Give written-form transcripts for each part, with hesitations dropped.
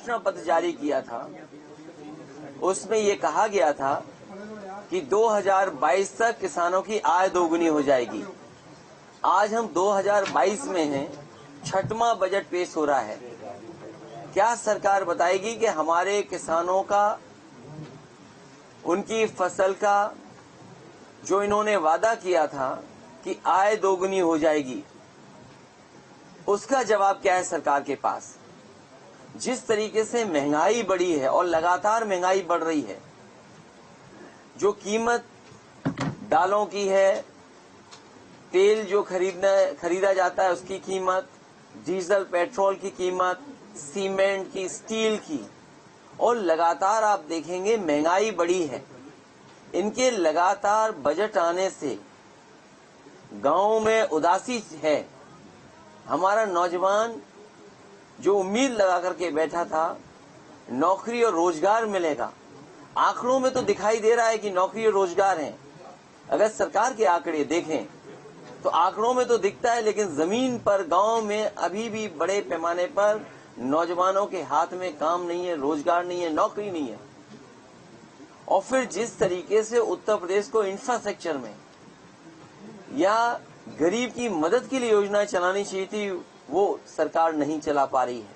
घोषणा पत्र जारी किया था उसमें ये कहा गया था कि 2022 तक किसानों की आय दोगुनी हो जाएगी। आज हम 2022 में हैं, छठवां बजट पेश हो रहा है। क्या सरकार बताएगी कि हमारे किसानों का, उनकी फसल का जो इन्होंने वादा किया था कि आय दोगुनी हो जाएगी, उसका जवाब क्या है सरकार के पास? जिस तरीके से महंगाई बढ़ी है और लगातार महंगाई बढ़ रही है, जो कीमत दालों की है, तेल जो खरीदा जाता है उसकी कीमत, डीजल पेट्रोल की कीमत, सीमेंट की, स्टील की, और लगातार आप देखेंगे महंगाई बढ़ी है। इनके लगातार बजट आने से गांवों में उदासी है। हमारा नौजवान जो उम्मीद लगा करके बैठा था नौकरी और रोजगार मिलेगा, आंकड़ों में तो दिखाई दे रहा है कि नौकरी और रोजगार है। अगर सरकार के आंकड़े देखें तो आंकड़ों में तो दिखता है, लेकिन जमीन पर गांव में अभी भी बड़े पैमाने पर नौजवानों के हाथ में काम नहीं है, रोजगार नहीं है, नौकरी नहीं है। और फिर जिस तरीके से उत्तर प्रदेश को इंफ्रास्ट्रक्चर में या गरीब की मदद के लिए योजनाएं चलानी चाहिए थी, वो सरकार नहीं चला पा रही है।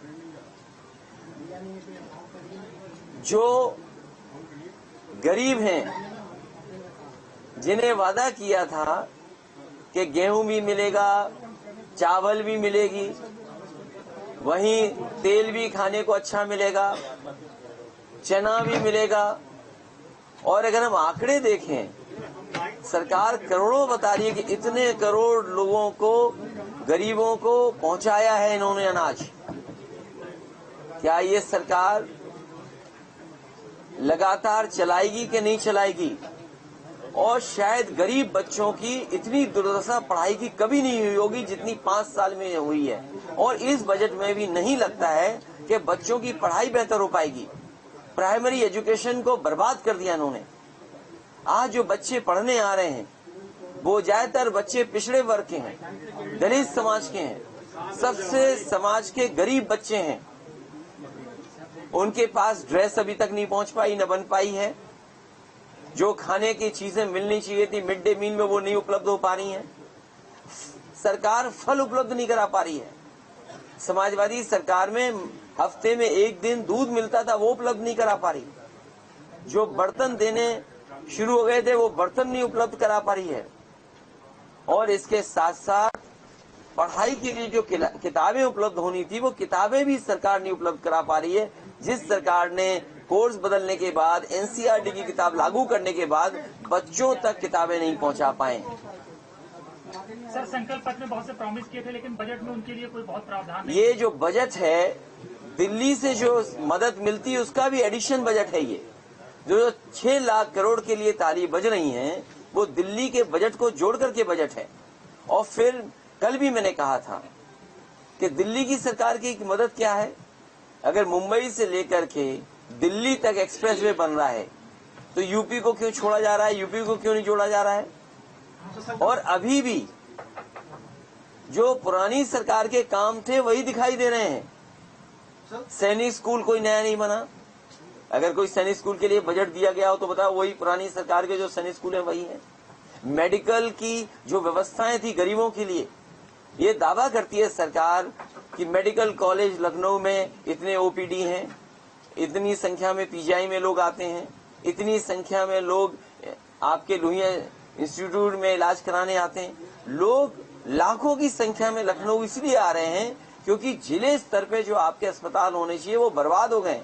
जो गरीब हैं, जिन्हें वादा किया था कि गेहूं भी मिलेगा, चावल भी मिलेगी, वहीं तेल भी खाने को अच्छा मिलेगा, चना भी मिलेगा, और अगर हम आंकड़े देखें, सरकार करोड़ों बता रही है कि इतने करोड़ लोगों को, गरीबों को पहुंचाया है इन्होंने अनाज। क्या ये सरकार लगातार चलाएगी कि नहीं चलाएगी? और शायद गरीब बच्चों की इतनी दुर्दशा पढ़ाई की कभी नहीं हुई होगी जितनी 5 साल में हुई है, और इस बजट में भी नहीं लगता है कि बच्चों की पढ़ाई बेहतर हो पाएगी। प्राइमरी एजुकेशन को बर्बाद कर दिया इन्होंने। आज जो बच्चे पढ़ने आ रहे हैं वो ज्यादातर बच्चे पिछड़े वर्ग के हैं, दलित समाज के हैं, सबसे समाज के गरीब बच्चे हैं। उनके पास ड्रेस अभी तक नहीं पहुंच पाई, न बन पाई है। जो खाने की चीजें मिलनी चाहिए थी मिड डे मील में, वो नहीं उपलब्ध हो पा रही हैं। सरकार फल उपलब्ध नहीं करा पा रही है। समाजवादी सरकार में हफ्ते में 1 दिन दूध मिलता था, वो उपलब्ध नहीं करा पा रही। जो बर्तन देने शुरू हो गए थे वो बर्तन नहीं उपलब्ध करा पा रही है। और इसके साथ साथ पढ़ाई के लिए जो किताबें उपलब्ध होनी थी वो किताबें भी सरकार नहीं उपलब्ध करा पा रही है। जिस सरकार ने कोर्स बदलने के बाद, एनसीईआरटी की किताब लागू करने के बाद बच्चों तक किताबें नहीं पहुंचा पाए। सर, संकल्प पत्र में बहुत से प्रॉमिस किए थे, लेकिन बजट में उनके लिए कोई बहुत प्रावधान नहीं। ये जो बजट है, दिल्ली से जो मदद मिलती है उसका भी एडिशन बजट है। ये जो 6 लाख करोड़ के लिए ताली बज रही हैं, वो दिल्ली के बजट को जोड़ करके बजट है। और फिर कल भी मैंने कहा था कि दिल्ली की सरकार की मदद क्या है। अगर मुंबई से लेकर के दिल्ली तक एक्सप्रेसवे बन रहा है तो यूपी को क्यों छोड़ा जा रहा है, यूपी को क्यों नहीं जोड़ा जा रहा है? और अभी भी जो पुरानी सरकार के काम थे वही दिखाई दे रहे हैं। सैनिक स्कूल कोई नया नहीं बना। अगर कोई सैनिक स्कूल के लिए बजट दिया गया हो तो बताओ, वही पुरानी सरकार के जो सैनिक स्कूल है वही है। मेडिकल की जो व्यवस्थाएं थी गरीबों के लिए, ये दावा करती है सरकार कि मेडिकल कॉलेज लखनऊ में इतने ओपीडी हैं, इतनी संख्या में पीजीआई में लोग आते हैं, इतनी संख्या में लोग आपके लोहिया इंस्टीट्यूट में इलाज कराने आते हैं। लोग लाखों की संख्या में लखनऊ इसलिए आ रहे हैं क्योंकि जिले स्तर पे जो आपके अस्पताल होने चाहिए वो बर्बाद हो गए।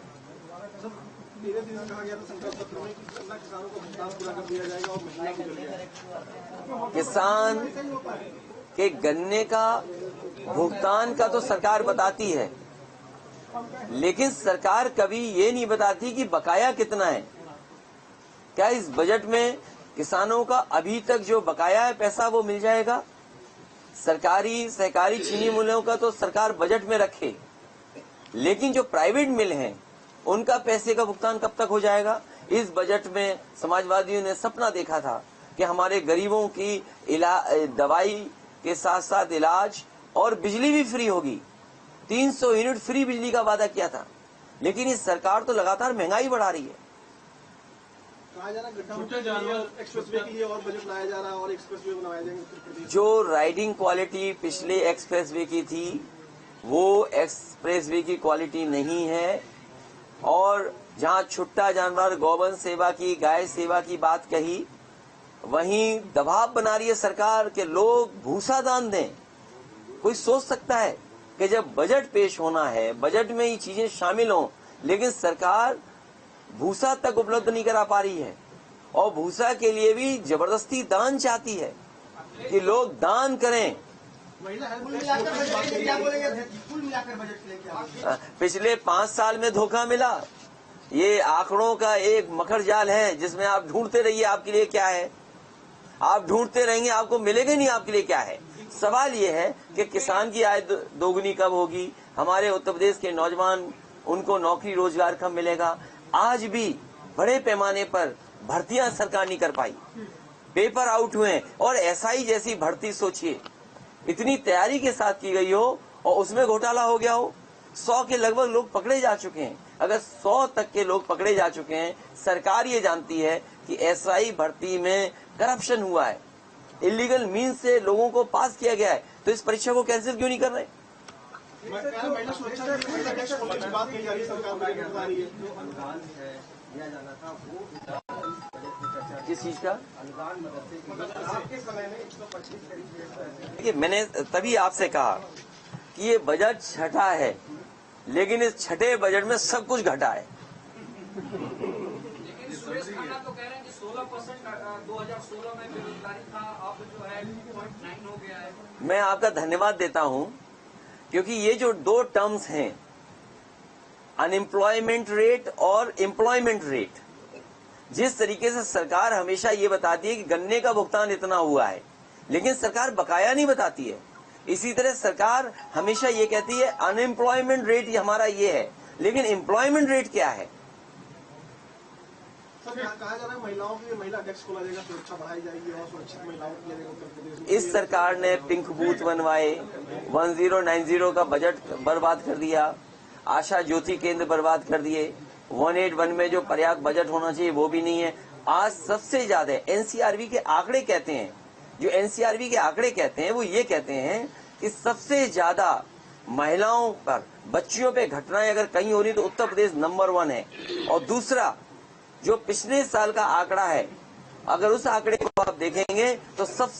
किसान के गन्ने का भुगतान का तो सरकार बताती है, लेकिन सरकार कभी ये नहीं बताती कि बकाया कितना है। क्या इस बजट में किसानों का अभी तक जो बकाया है पैसा वो मिल जाएगा? सरकारी सहकारी चीनी मिलों का तो सरकार बजट में रखे, लेकिन जो प्राइवेट मिल हैं उनका पैसे का भुगतान कब तक हो जाएगा? इस बजट में समाजवादियों ने सपना देखा था कि हमारे गरीबों की दवाई के साथ साथ इलाज और बिजली भी फ्री होगी। 300 यूनिट फ्री बिजली का वादा किया था, लेकिन इस सरकार तो लगातार महंगाई बढ़ा रही है। कहा जा रहा है छोटे जानवर एक्सप्रेसवे के लिए और बजट लाया जा रहा है और एक्सप्रेसवे बनाए जाएंगे उत्तर प्रदेश। जो राइडिंग क्वालिटी पिछले एक्सप्रेसवे की थी वो एक्सप्रेसवे की क्वालिटी नहीं है। और जहां छुट्टा जानवर गौवंश सेवा की, गाय सेवा की बात कही, वहीं दबाव बना रही है सरकार के लोग भूसा दान दें। कोई सोच सकता है कि जब बजट पेश होना है, बजट में ये चीजें शामिल हों, लेकिन सरकार भूसा तक उपलब्ध नहीं करा पा रही है और भूसा के लिए भी जबरदस्ती दान चाहती है कि लोग दान करें। पिछले 5 साल में धोखा मिला। ये आंकड़ों का एक मकर जाल है जिसमें आप ढूंढते रहिए आपके लिए क्या है, आप ढूंढते रहेंगे आपको मिलेगा नहीं आपके लिए क्या है। सवाल ये है कि किसान की आय दोगुनी कब होगी, हमारे उत्तर प्रदेश के नौजवान उनको नौकरी रोजगार कब मिलेगा। आज भी बड़े पैमाने पर भर्तियां सरकार नहीं कर पाई, पेपर आउट हुए। और एसआई जैसी भर्ती सोचिए, इतनी तैयारी के साथ की गई हो और उसमें घोटाला हो गया हो। 100 के लगभग लोग पकड़े जा चुके हैं। अगर 100 तक के लोग पकड़े जा चुके हैं, सरकार ये जानती है कि एसआई भर्ती में करप्शन हुआ है, इलीगल मीन से लोगों को पास किया गया है, तो इस परीक्षा को कैंसिल क्यों नहीं कर रहे? महिला सुरक्षा महिला टैक्स खोलने की बात कही जा रही है, सरकार बता रही है। किस चीज का आपके समय में 125 देखिए, मैंने तभी आपसे कहा कि ये बजट छठा है, लेकिन इस छठे बजट में सब कुछ घटा है। लेकिन सुरेश खन्ना तो कह रहे हैं कि 16% 2016 में बेरोजगारी था, अब जो है 2.9 हो गया है। मैं आपका धन्यवाद देता हूं, क्योंकि ये जो 2 टर्म्स हैं, अनएम्प्लॉयमेंट रेट और एम्प्लॉयमेंट रेट, जिस तरीके से सरकार हमेशा ये बताती है कि गन्ने का भुगतान इतना हुआ है, लेकिन सरकार बकाया नहीं बताती है। इसी तरह सरकार हमेशा ये कहती है अनएम्प्लॉयमेंट रेट हमारा ये है, लेकिन एम्प्लॉयमेंट रेट क्या है? सर कहा जा रहा है महिलाओं के लिए महिला टैक्स खोला जाएगा, सुरक्षा बढ़ाई जाएगी और सुरक्षित महिलाओं के लिए उत्तर प्रदेश में। इस सरकार ने पिंक बूथ बनवाए, 1090 का बजट बर्बाद कर दिया, आशा ज्योति केंद्र बर्बाद कर दिए, 181 में जो पर्याप्त बजट होना चाहिए वो भी नहीं है। आज सबसे ज्यादा एनसीआरबी के आंकड़े कहते हैं, जो एनसीआरबी के आंकड़े कहते हैं वो ये कहते हैं कि सबसे ज्यादा महिलाओं पर, बच्चियों पे घटनाएं अगर कहीं हो रही तो उत्तर प्रदेश नंबर 1 है। और दूसरा जो पिछले साल का आंकड़ा है, अगर उस आंकड़े को आप देखेंगे तो सबसे